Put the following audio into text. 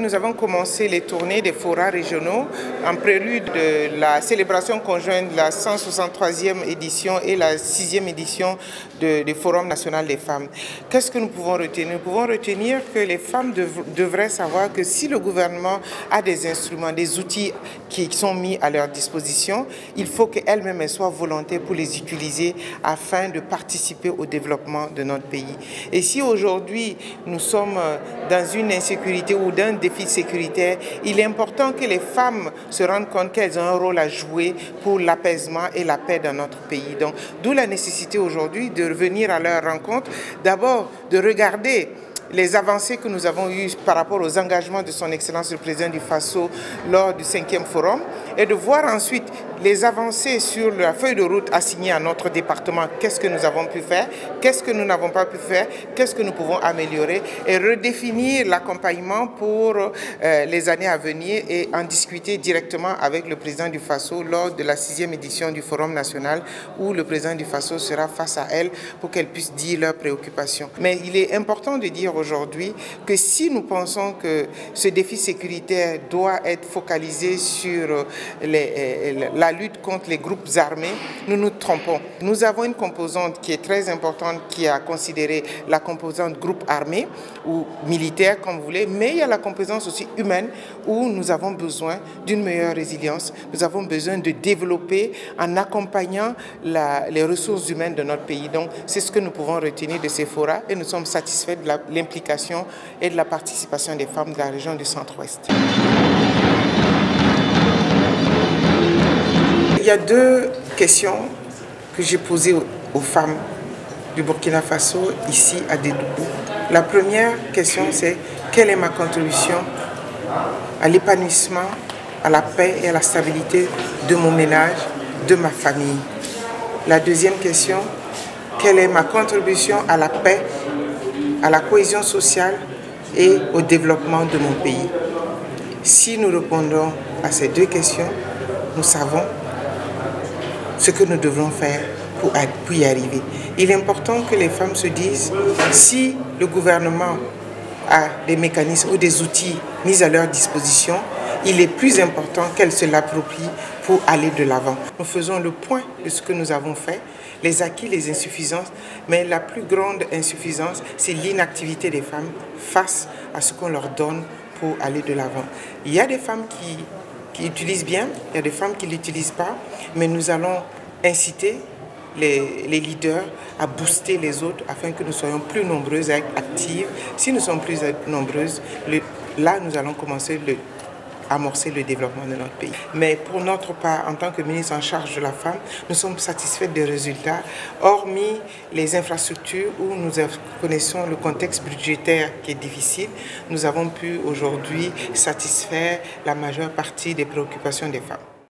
Nous avons commencé les tournées des forats régionaux en prélude de la célébration conjointe de la 163e édition et la 6e édition du Forum national des femmes. Qu'est-ce que nous pouvons retenir? Nous pouvons retenir que les femmes devraient savoir que si le gouvernement a des instruments, des outils qui sont mis à leur disposition, il faut qu'elles-mêmes soient volontaires pour les utiliser afin de participer au développement de notre pays. Et si aujourd'hui nous sommes dans une insécurité ou d'un défi sécuritaire, il est important que les femmes se rendent compte qu'elles ont un rôle à jouer pour l'apaisement et la paix dans notre pays. Donc, d'où la nécessité aujourd'hui de venir à leur rencontre, d'abord de regarder les avancées que nous avons eues par rapport aux engagements de son Excellence le Président du Faso lors du 5e forum et de voir ensuite les avancées sur la feuille de route assignée à notre département. Qu'est-ce que nous avons pu faire? Qu'est-ce que nous n'avons pas pu faire? Qu'est-ce que nous pouvons améliorer? Et redéfinir l'accompagnement pour les années à venir et en discuter directement avec le Président du Faso lors de la 6e édition du Forum national où le Président du Faso sera face à elles pour qu'elles puissent dire leurs préoccupations. Mais il est important de dire aujourd'hui que si nous pensons que ce défi sécuritaire doit être focalisé sur la lutte contre les groupes armés, nous nous trompons. Nous avons une composante qui est très importante qui a considéré la composante groupe armé ou militaire comme vous voulez, mais il y a la composante aussi humaine où nous avons besoin d'une meilleure résilience. Nous avons besoin de développer en accompagnant les ressources humaines de notre pays. Donc c'est ce que nous pouvons retenir de ces forats et nous sommes satisfaits de l'implication et de la participation des femmes de la région du Centre-Ouest. Il y a deux questions que j'ai posées aux femmes du Burkina Faso ici à Dédougou. La première question c'est quelle est ma contribution à l'épanouissement, à la paix et à la stabilité de mon ménage, de ma famille. La deuxième question, quelle est ma contribution à la paix, à la cohésion sociale et au développement de mon pays. Si nous répondons à ces deux questions, nous savons ce que nous devrons faire pour y arriver. Il est important que les femmes se disent, si le gouvernement a des mécanismes ou des outils mis à leur disposition, il est plus important qu'elles se l'approprient pour aller de l'avant. Nous faisons le point de ce que nous avons fait, les acquis, les insuffisances, mais la plus grande insuffisance, c'est l'inactivité des femmes face à ce qu'on leur donne pour aller de l'avant. Il y a des femmes qui utilisent bien, il y a des femmes qui ne l'utilisent pas, mais nous allons inciter les leaders à booster les autres afin que nous soyons plus nombreuses et actives. Si nous sommes plus nombreuses, là nous allons commencer à amorcer le développement de notre pays. Mais pour notre part, en tant que ministre en charge de la femme, nous sommes satisfaits des résultats, hormis les infrastructures où nous connaissons le contexte budgétaire qui est difficile. Nous avons pu aujourd'hui satisfaire la majeure partie des préoccupations des femmes.